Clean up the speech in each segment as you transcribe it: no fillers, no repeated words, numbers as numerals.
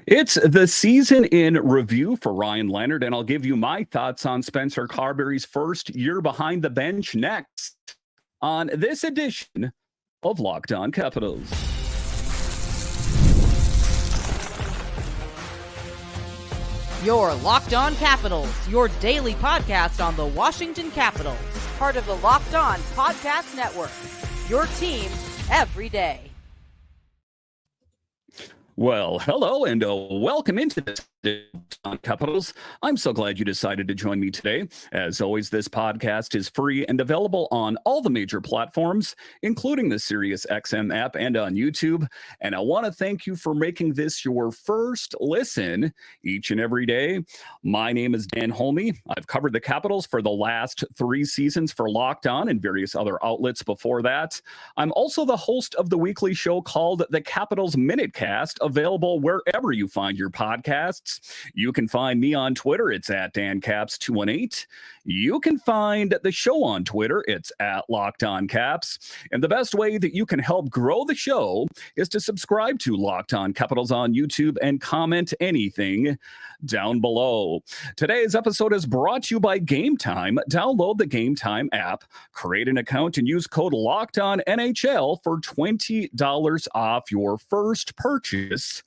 It's the season in review for Ryan Leonard, and I'll give you my thoughts on Spencer Carbery's first year behind the bench next on this edition of Locked On Capitals. Your Locked On Capitals, your daily podcast on the Washington Capitals, part of the Locked On Podcast Network, your team every day. Well, hello and welcome into this on Capitals. I'm so glad you decided to join me today. As always, this podcast is free and available on all the major platforms, including the SiriusXM app and on YouTube. And I want to thank you for making this your first listen each and every day. My name is Dan Holme. I've covered the Capitals for the last 3 seasons for Locked On and various other outlets before that. I'm also the host of the weekly show called the Capitals Minutecast, available wherever you find your podcasts. You can find me on Twitter. It's at DanCaps218. You can find the show on Twitter. It's at Locked On Caps. And the best way that you can help grow the show is to subscribe to Locked On Capitals on YouTube and comment anything down below. Today's episode is brought to you by GameTime. Download the GameTime app, create an account, and use code LOCKEDONNHL for $20 off your first purchase.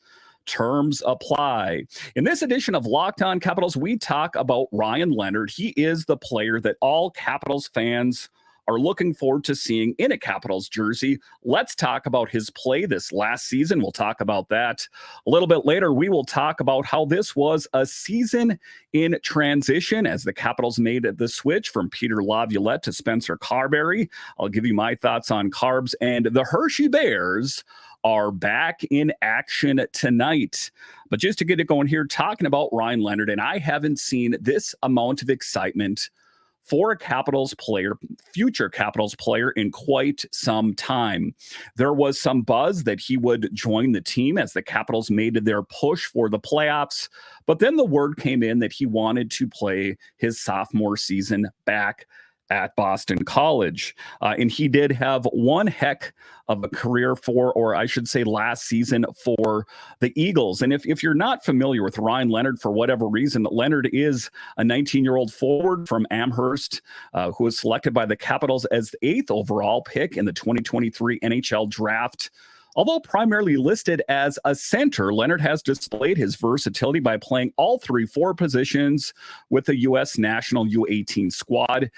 Terms apply. In this edition of Locked On Capitals, we talk about Ryan Leonard. He is the player that all Capitals fans are looking forward to seeing in a Capitals jersey. Let's talk about his play this last season. We'll talk about that a little bit later. We will talk about how this was a season in transition as the Capitals made the switch from Peter Laviolette to Spencer Carbery. I'll give you my thoughts on Carbs, and the Hershey Bears are back in action tonight. But just to get it going here, talking about Ryan Leonard, and I haven't seen this amount of excitement for a Capitals player, future Capitals player, in quite some time. There was some buzz that he would join the team as the Capitals made their push for the playoffs, but then the word came in that he wanted to play his sophomore season back at Boston College. And he did have one heck of a career for, or I should say last season for the Eagles. And if you're not familiar with Ryan Leonard for whatever reason, Leonard is a 19-year-old forward from Amherst who was selected by the Capitals as the 8th overall pick in the 2023 NHL Draft. Although primarily listed as a center, Leonard has displayed his versatility by playing all 3 forward positions with the U.S. national U18 squad.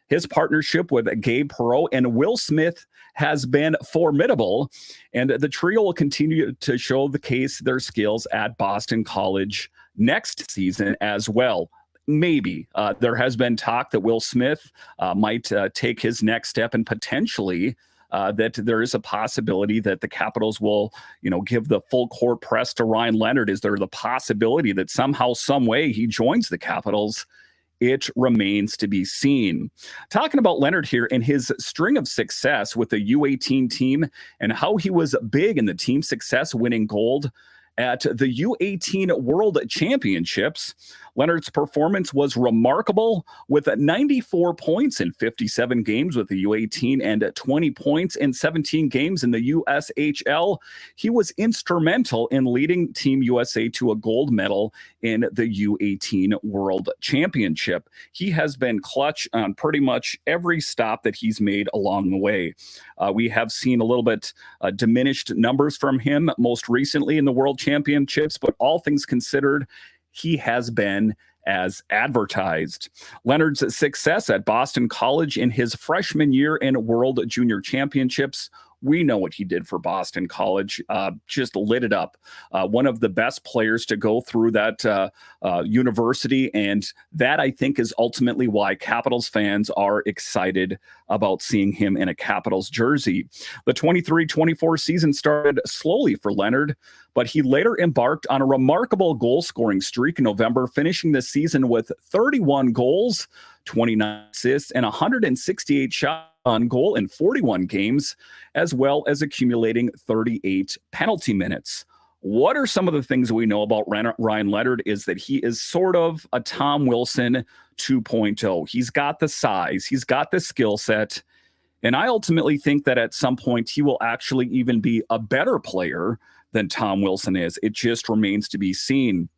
His partnership with Gabe Perreault and Will Smith has been formidable, and the trio will continue to show their skills at Boston College next season as well. Maybe. There has been talk that Will Smith might take his next step, and potentially that there is a possibility that the Capitals will, give the full court press to Ryan Leonard. Is there the possibility that somehow, some way he joins the Capitals? It remains to be seen. Talking about Leonard here and his string of success with the U18 team and how he was big in the team success, winning gold at the U18 World Championships. Leonard's performance was remarkable with 94 points in 57 games with the U18 and 20 points in 17 games in the USHL. He was instrumental in leading Team USA to a gold medal in the U18 World Championship. He has been clutch on pretty much every stop that he's made along the way. We have seen a little bit diminished numbers from him most recently in the World Championships, but all things considered, he has been as advertised. Leonard's success at Boston College in his freshman year in World Junior Championships, we know what he did for Boston College, just lit it up. One of the best players to go through that university, and that, I think, is ultimately why Capitals fans are excited about seeing him in a Capitals jersey. The 23-24 season started slowly for Leonard, but he later embarked on a remarkable goal-scoring streak in November, finishing the season with 31 goals, 29 assists, and 168 shots on goal in 41 games, as well as accumulating 38 penalty minutes. What are some of the things we know about Ryan Leonard is that he is sort of a Tom Wilson 2.0. He's got the size, he's got the skill set, And I ultimately think that at some point he will actually even be a better player than Tom Wilson is. It just remains to be seen.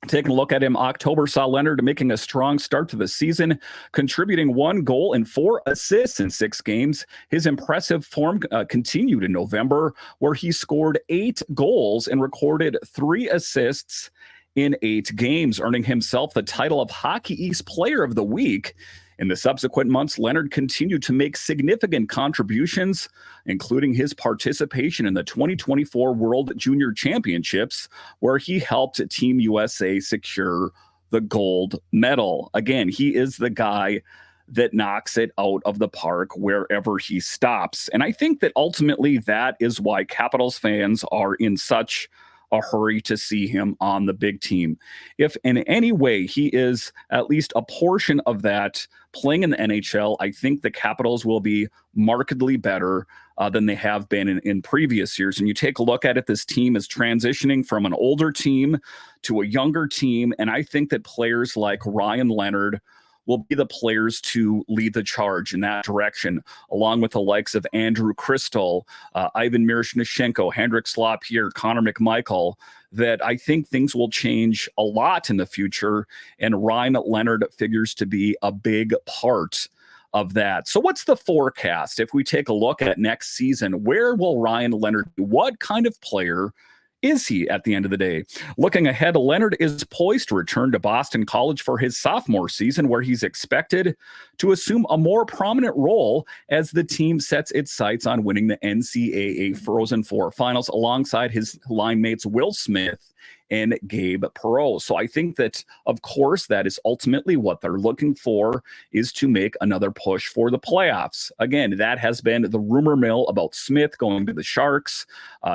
Taking a look at him, October saw Leonard making a strong start to the season, contributing 1 goal and 4 assists in 6 games. His impressive form continued in November, where he scored 8 goals and recorded 3 assists in 8 games, earning himself the title of Hockey East Player of the Week. In the subsequent months, Leonard continued to make significant contributions, including his participation in the 2024 World Junior Championships, where he helped Team USA secure the gold medal. Again, he is the guy that knocks it out of the park wherever he stops. And I think that ultimately that is why Capitals fans are in such a hurry to see him on the big team. If in any way he is at least a portion of that playing in the NHL, I think the Capitals will be markedly better than they have been in previous years. And you take a look at it, this team is transitioning from an older team to a younger team. And I think that players like Ryan Leonard will be the players to lead the charge in that direction, along with the likes of Andrew Crystal, Ivan Miroshnichenko, Hendrik Slot-Pierre, Connor McMichael, that I think things will change a lot in the future, and Ryan Leonard figures to be a big part of that. So what's the forecast? If we take a look at next season, where will Ryan Leonard be? What kind of player is he at the end of the day? Looking ahead, Leonard is poised to return to Boston College for his sophomore season, where he's expected to assume a more prominent role as the team sets its sights on winning the NCAA Frozen Four finals alongside his line mates Will Smith and Gabe Perreault. So I think that, of course, that is ultimately what they're looking for, is to make another push for the playoffs. Again, that has been the rumor mill about Smith going to the Sharks.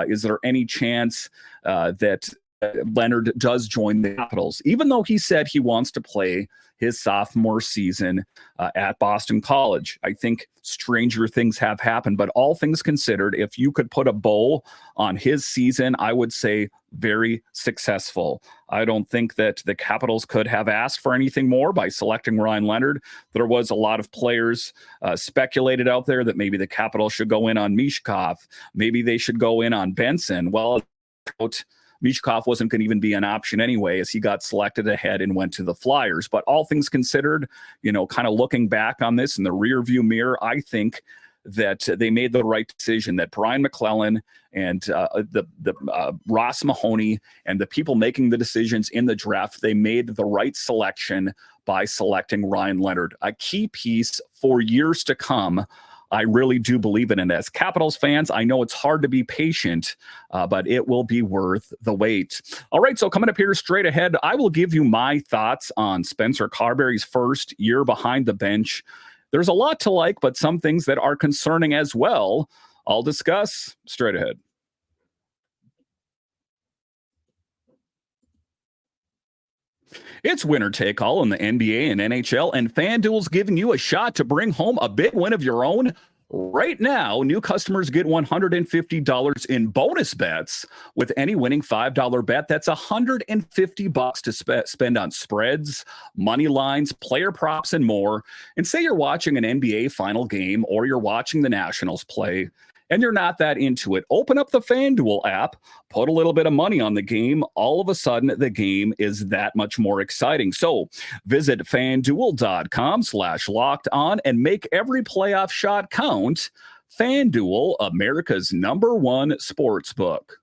Is there any chance that Leonard does join the Capitals, even though he said he wants to play his sophomore season at Boston College? I think stranger things have happened, but all things considered, if you could put a bow on his season, I would say very successful. I don't think that the Capitals could have asked for anything more by selecting Ryan Leonard. There was a lot of players speculated out there that maybe the Capitals should go in on Mishkov. Maybe they should go in on Benson. Well, Mishkov wasn't going to even be an option anyway, as he got selected ahead and went to the Flyers. But all things considered, kind of looking back on this in the rearview mirror, I think that they made the right decision, that Brian McClellan and Ross Mahoney and the people making the decisions in the draft, they made the right selection by selecting Ryan Leonard, a key piece for years to come. I really do believe in it. As Capitals fans, I know it's hard to be patient, but it will be worth the wait. All right, so coming up here straight ahead, I will give you my thoughts on Spencer Carbery's first year behind the bench. There's a lot to like, but some things that are concerning as well. I'll discuss straight ahead. It's winner take all in the NBA and NHL, and FanDuel's giving you a shot to bring home a big win of your own. Right now, new customers get $150 in bonus bets with any winning $5 bet. That's $150 to spend on spreads, money lines, player props, and more. And say you're watching an NBA final game or you're watching the Nationals play and you're not that into it, open up the FanDuel app, put a little bit of money on the game. All of a sudden, the game is that much more exciting. So visit FanDuel.com/locked-on and make every playoff shot count. FanDuel, America's #1 sportsbook.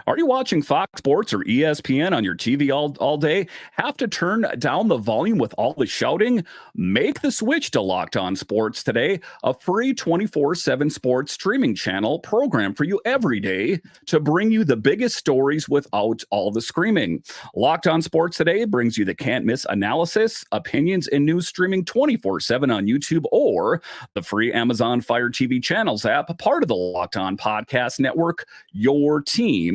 Are you watching Fox Sports or ESPN on your TV all day? Have to turn down the volume with all the shouting? Make the switch to Locked On Sports today, a free 24/7 sports streaming channel program for you every day to bring you the biggest stories without all the screaming. Locked On Sports today brings you the can't-miss analysis, opinions, and news streaming 24/7 on YouTube or the free Amazon Fire TV channels app, part of the Locked On Podcast Network, your team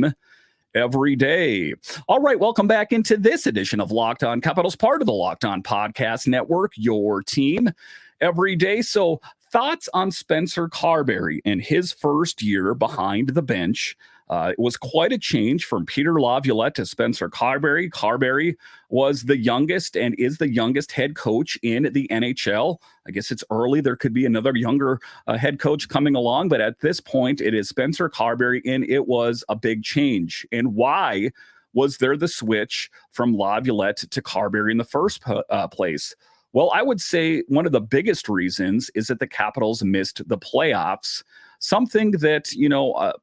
every day. All right, welcome back into this edition of Locked On Capitals, part of the Locked On Podcast Network, your team every day. So thoughts on Spencer Carbery in his first year behind the bench. It was quite a change from Peter Laviolette to Spencer Carbery. Carbery was the youngest and is the youngest head coach in the NHL. I guess it's early. There could be another younger head coach coming along, but at this point, it is Spencer Carbery, and it was a big change. And why was there the switch from Laviolette to Carbery in the first place? Well, I would say one of the biggest reasons is that the Capitals missed the playoffs. Something that,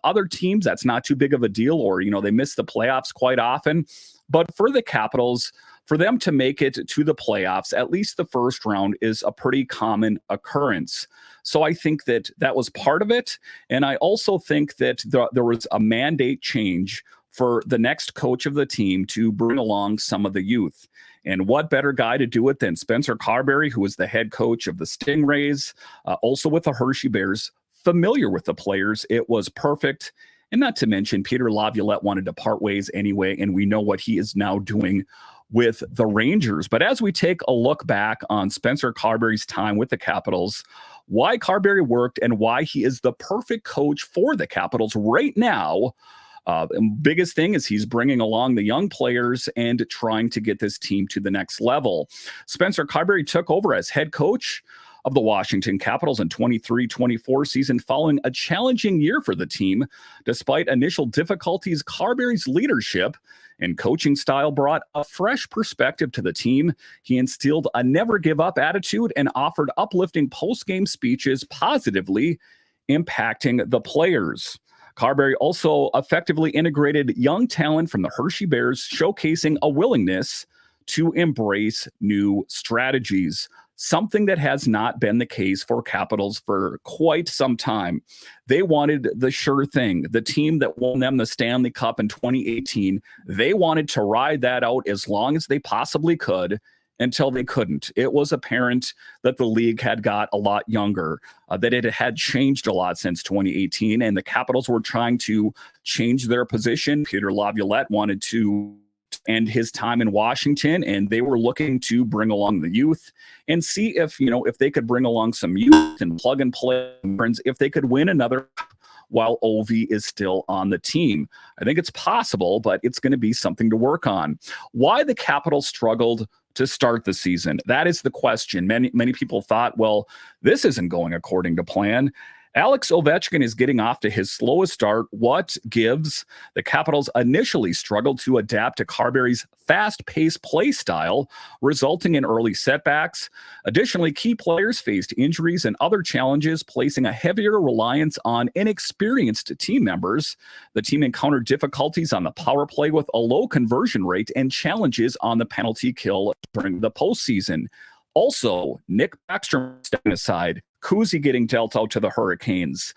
other teams, that's not too big of a deal, or, they miss the playoffs quite often. But for the Capitals, for them to make it to the playoffs, at least the first round is a pretty common occurrence. So I think that was part of it. And I also think that there was a mandate change for the next coach of the team to bring along some of the youth. And what better guy to do it than Spencer Carbery, who is the head coach of the Stingrays, also with the Hershey Bears, familiar with the players. It was perfect. And not to mention, Peter Laviolette wanted to part ways anyway, and we know what he is now doing with the Rangers. But as we take a look back on Spencer Carbery's time with the Capitals, why Carbery worked and why he is the perfect coach for the Capitals right now, biggest thing is he's bringing along the young players and trying to get this team to the next level. Spencer Carbery took over as head coach of the Washington Capitals in 23-24 season following a challenging year for the team. Despite initial difficulties, Carbery's leadership and coaching style brought a fresh perspective to the team. He instilled a never-give-up attitude and offered uplifting post-game speeches, positively impacting the players. Carbery also effectively integrated young talent from the Hershey Bears, showcasing a willingness to embrace new strategies, something that has not been the case for Capitals for quite some time. They wanted the sure thing, the team that won them the Stanley Cup in 2018. They wanted to ride that out as long as they possibly could until they couldn't. It was apparent that the league had got a lot younger, that it had changed a lot since 2018, and the Capitals were trying to change their position. Peter Laviolette wanted to end his time in Washington, and they were looking to bring along the youth and see if they could bring along some youth and plug and play, if they could win another while Ovi is still on the team. I think it's possible, but it's going to be something to work on. Why the Capitals struggled to start the season? That is the question. Many people thought, well, this isn't going according to plan. Alex Ovechkin is getting off to his slowest start. What gives? The Capitals initially struggled to adapt to Carbery's fast-paced play style, resulting in early setbacks. Additionally, key players faced injuries and other challenges, placing a heavier reliance on inexperienced team members. The team encountered difficulties on the power play with a low conversion rate and challenges on the penalty kill during the postseason. Also, Nick Backstrom stepping aside, Kuzi getting dealt out to the Hurricanes,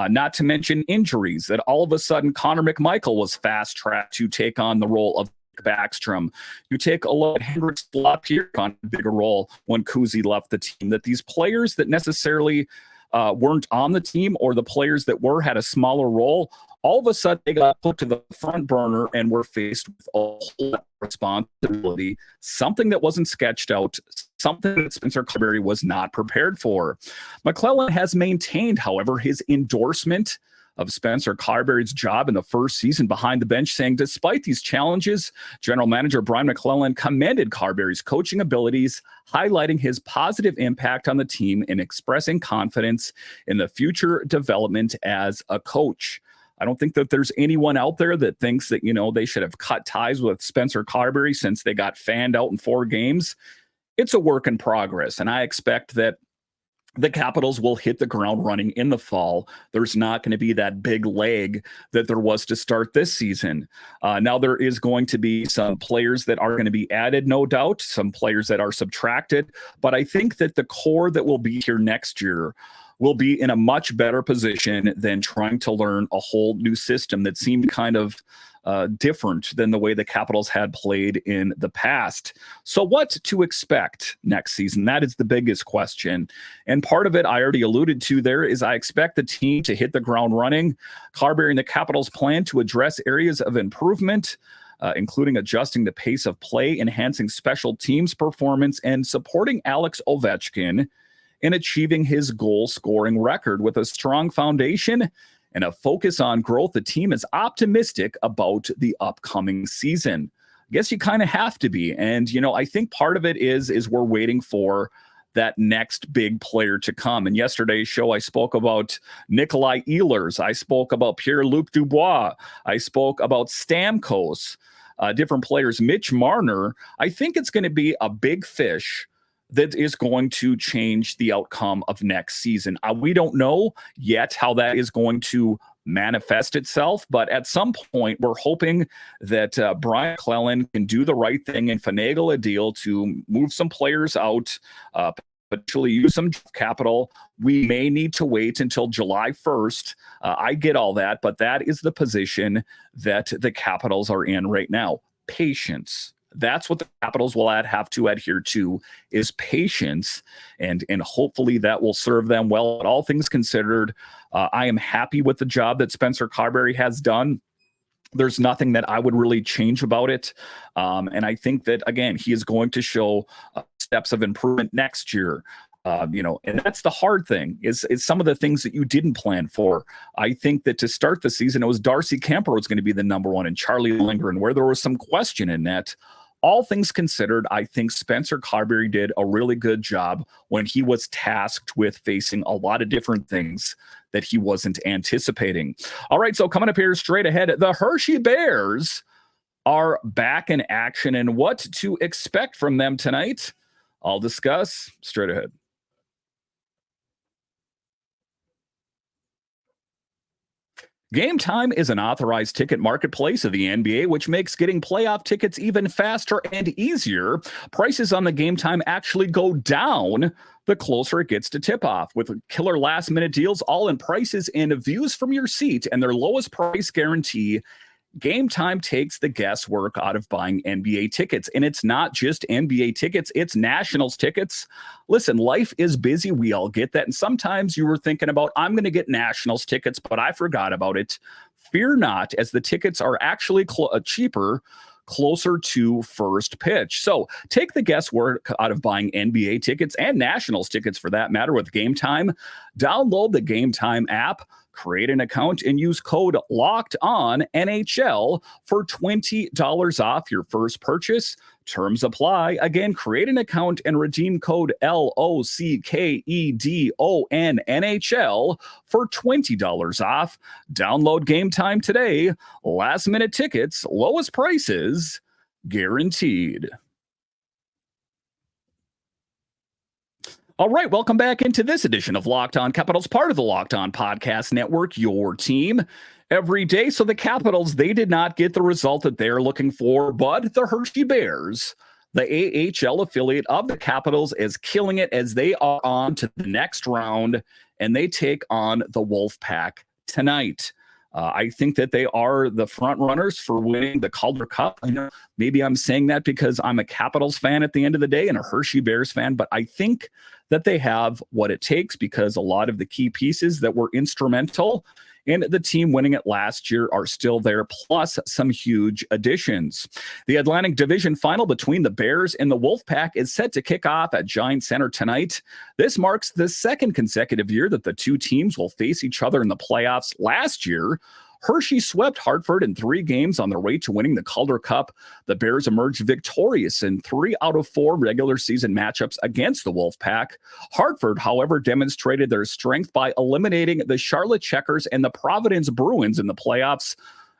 not to mention injuries that all of a sudden Connor McMichael was fast-tracked to take on the role of Backstrom. You take a look at Hendricks Lapierre on a bigger role when Kuzi left the team, that these players that necessarily weren't on the team, or the players that had a smaller role, all of a sudden they got put to the front burner and were faced with a whole lot of responsibility, something that wasn't sketched out, something that Spencer Carbery was not prepared for. McClellan has maintained, however, his endorsement of Spencer Carbery's job in the first season behind the bench, saying despite these challenges, General Manager Brian McClellan commended Carbery's coaching abilities, highlighting his positive impact on the team and expressing confidence in the future development as a coach. I don't think that there's anyone out there that thinks that, they should have cut ties with Spencer Carbery since they got fanned out in 4 games. It's a work in progress, and I expect that the Capitals will hit the ground running in the fall. There's not going to be that big leg that there was to start this season. Now, there is going to be some players that are going to be added, no doubt, some players that are subtracted, but I think that the core that will be here next year will be in a much better position than trying to learn a whole new system that seemed kind of different than the way the Capitals had played in the past. So what to expect next season? That is the biggest question. And part of it I already alluded to there is I expect the team to hit the ground running. Carbery and the Capitals plan to address areas of improvement, including adjusting the pace of play, enhancing special teams performance, and supporting Alex Ovechkin in achieving his goal-scoring record. With a strong foundation and a focus on growth, the team is optimistic about the upcoming season. I guess you kind of have to be. And, I think part of it is we're waiting for that next big player to come. In yesterday's show, I spoke about Nikolai Ehlers. I spoke about Pierre-Luc Dubois. I spoke about Stamkos, different players. Mitch Marner. I think it's going to be a big fish that is going to change the outcome of next season. We don't know yet how that is going to manifest itself, but at some point we're hoping that Brian McClellan can do the right thing and finagle a deal to move some players out, potentially use some capital. We may need to wait until July 1st. I get all that, but that is the position that the Capitals are in right now. Patience. That's what the Capitals will have to adhere to, is patience, and hopefully that will serve them well. But all things considered, I am happy with the job that Spencer Carbery has done. There's nothing that I would really change about it. And I think that, again, he is going to show steps of improvement next year. And that's the hard thing is some of the things that you didn't plan for. I think that to start the season, it was Darcy Kemper was going to be the number one and Charlie Lindgren, where there was some question in that. All things considered, I think Spencer Carbery did a really good job when he was tasked with facing a lot of different things that he wasn't anticipating. All right, so coming up here straight ahead, the Hershey Bears are back in action, and what to expect from them tonight, I'll discuss straight ahead. GameTime is an authorized ticket marketplace of the NBA, which makes getting playoff tickets even faster and easier. Prices on the GameTime actually go down the closer it gets to tip-off, with killer last-minute deals, all-in prices, and views from your seat, and their lowest price guarantee. GameTime takes the guesswork out of buying NBA tickets. And it's not just NBA tickets, it's Nationals tickets. Listen, life is busy. We all get that. And sometimes you were thinking about, I'm going to get Nationals tickets, but I forgot about it. Fear not, as the tickets are actually cheaper closer to first pitch. So take the guesswork out of buying NBA tickets and Nationals tickets for that matter with GameTime. Download the GameTime app, create an account, and use code LOCKEDONNHL for $20 off your first purchase. Terms apply. Again, create an account and redeem code LOCKEDONNHL for $20 off. Download GameTime today. Last minute tickets, lowest prices guaranteed. All right, welcome back into this edition of Locked On Capitals, part of the Locked On Podcast Network, your team every day. So the Capitals, they did not get the result that they're looking for, but the Hershey Bears, the AHL affiliate of the Capitals, is killing it as they are on to the next round, and they take on the Wolf Pack tonight. I think that they are the front runners for winning the Calder Cup. I know maybe I'm saying that because I'm a Capitals fan at the end of the day and a Hershey Bears fan, but I think that they have what it takes because a lot of the key pieces that were instrumental in the team winning it last year are still there, plus some huge additions. The Atlantic Division final between the Bears and the Wolf Pack is set to kick off at Giant Center tonight. This marks the second consecutive year that the two teams will face each other in the playoffs. Last year, Hershey swept Hartford in 3 games on their way to winning the Calder Cup. The Bears emerged victorious in 3 out of 4 regular season matchups against the Wolf Pack. Hartford, however, demonstrated their strength by eliminating the Charlotte Checkers and the Providence Bruins in the playoffs.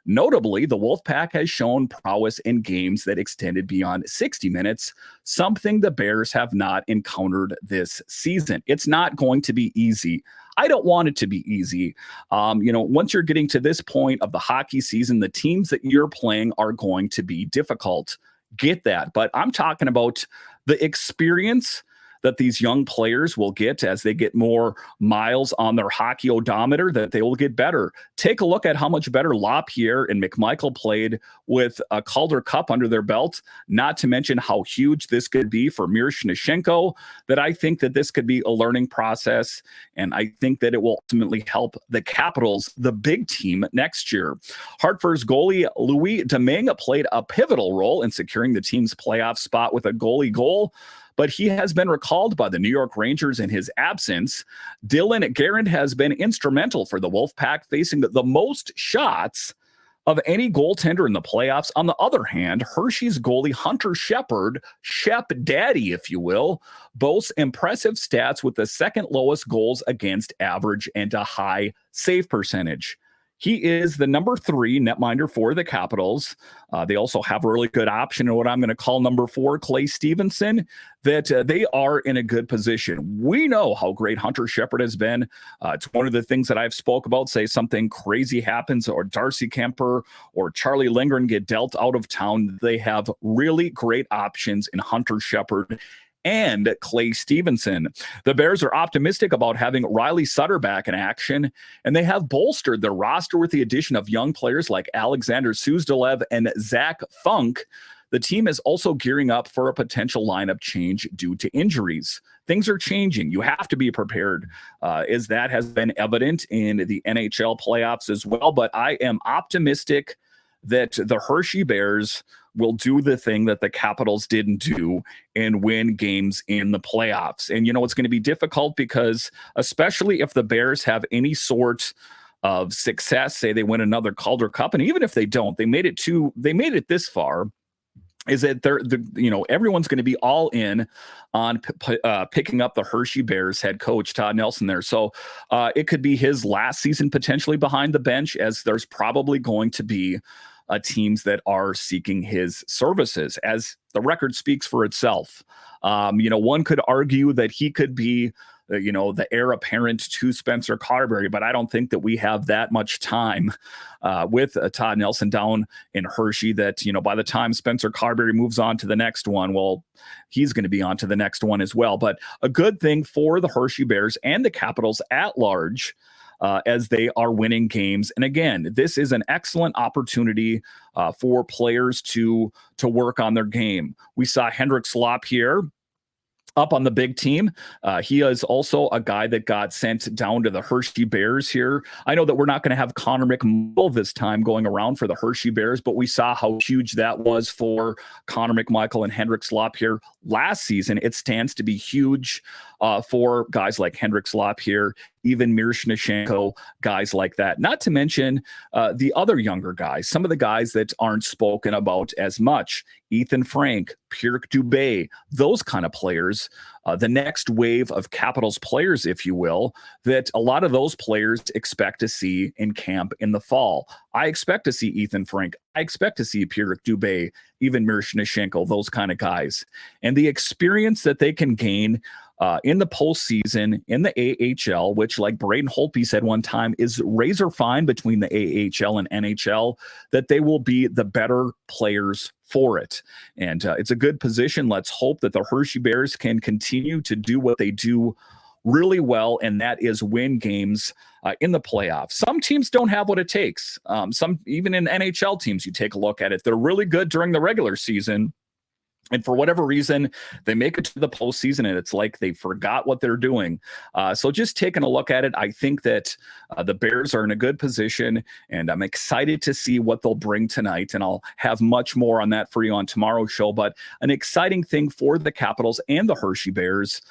Notably, the Wolf Pack has shown prowess in games that extended beyond 60 minutes, something the Bears have not encountered this season. It's not going to be easy. I don't want it to be easy. Once you're getting to this point of the hockey season, the teams that you're playing are going to be difficult. Get that. But I'm talking about the experience that these young players will get as they get more miles on their hockey odometer, that they will get better. Take a look at how much better LaPierre and McMichael played with a Calder Cup under their belt, not to mention how huge this could be for Miroshnichenko, that I think that this could be a learning process, and I think that it will ultimately help the Capitals, the big team, next year. Hartford's goalie Louis Domingue played a pivotal role in securing the team's playoff spot with a goalie goal. but he has been recalled by the New York Rangers in his absence. Dylan Garand has been instrumental for the Wolf Pack, facing the most shots of any goaltender in the playoffs. On the other hand, Hershey's goalie Hunter Shepard, Shep Daddy, if you will, boasts impressive stats with the second lowest goals against average and a high save percentage. He is the number 3 netminder for the Capitals. They also have a really good option in what I'm going to call number 4, Clay Stevenson, that they are in a good position. We know how great Hunter Shepard has been. It's one of the things that I've spoke about. Say something crazy happens or Darcy Kemper or Charlie Lindgren get dealt out of town. They have really great options in Hunter Shepard and Clay Stevenson. The Bears are optimistic about having Riley Sutter back in action, and they have bolstered their roster with the addition of young players like Alexander Suzdalev and Zach Funk. The team is also gearing up for a potential lineup change due to injuries. Things are changing. You have to be prepared, as that has been evident in the NHL playoffs as well. But I am optimistic that the Hershey Bears will do the thing that the Capitals didn't do and win games in the playoffs. And, it's going to be difficult because, especially if the Bears have any sort of success, say they win another Calder Cup, and even if they don't, they made it this far, is that everyone's going to be all in on picking up the Hershey Bears head coach, Todd Nelson there. So it could be his last season potentially behind the bench, as there's probably going to be teams that are seeking his services, as the record speaks for itself. One could argue that he could be, the heir apparent to Spencer Carbery, but I don't think that we have that much time with Todd Nelson down in Hershey that, by the time Spencer Carbery moves on to the next one, well, he's going to be on to the next one as well. But a good thing for the Hershey Bears and the Capitals at large, as they are winning games. And again, this is an excellent opportunity for players to work on their game. We saw Hendrik Slop here up on the big team. He is also a guy that got sent down to the Hershey Bears here. I know that we're not going to have Connor McMichael this time going around for the Hershey Bears, but we saw how huge that was for Connor McMichael and Hendrik Slop here last season. It stands to be huge for guys like Hendrik Slop here, even Miroshnichenko, guys like that. Not to mention the other younger guys, some of the guys that aren't spoken about as much. Ethan Frank, Pierre Dubé, those kind of players, the next wave of Capitals players, if you will, that a lot of those players expect to see in camp in the fall. I expect to see Ethan Frank. I expect to see Pierre Dubé, even Miroshnichenko, those kind of guys. And the experience that they can gain in the postseason, in the AHL, which, like Braden Holtby said one time, is razor fine between the AHL and NHL, that they will be the better players for it. And it's a good position. Let's hope that the Hershey Bears can continue to do what they do really well, and that is win games in the playoffs. Some teams don't have what it takes. Some, even in NHL teams, you take a look at it, they're really good during the regular season, and for whatever reason, they make it to the postseason, and it's like they forgot what they're doing. So just taking a look at it, I think that the Bears are in a good position, and I'm excited to see what they'll bring tonight. And I'll have much more on that for you on tomorrow's show. But an exciting thing for the Capitals and the Hershey Bears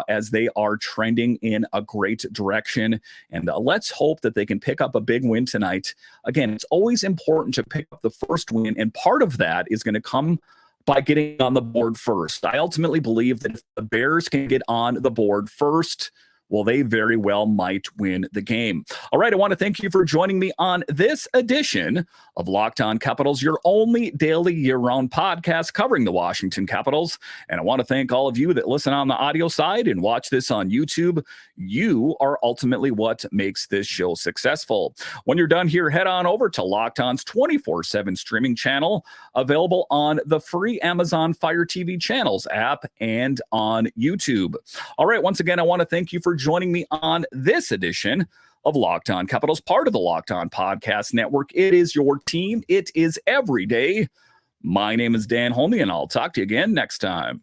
as they are trending in a great direction. And let's hope that they can pick up a big win tonight. Again, it's always important to pick up the first win, and part of that is going to come by getting on the board first. I ultimately believe that if the Bears can get on the board first, well, they very well might win the game. All right, I want to thank you for joining me on this edition of Locked On Capitals, your only daily year-round podcast covering the Washington Capitals. And I want to thank all of you that listen on the audio side and watch this on YouTube. You are ultimately what makes this show successful. When you're done here, head on over to Locked On's 24/7 streaming channel, available on the free Amazon Fire TV channels app and on YouTube. All right, once again, I want to thank you for joining me on this edition of Locked On Capitals, part of the Locked On Podcast Network. It is your team. It is every day. My name is Dan Holme, and I'll talk to you again next time.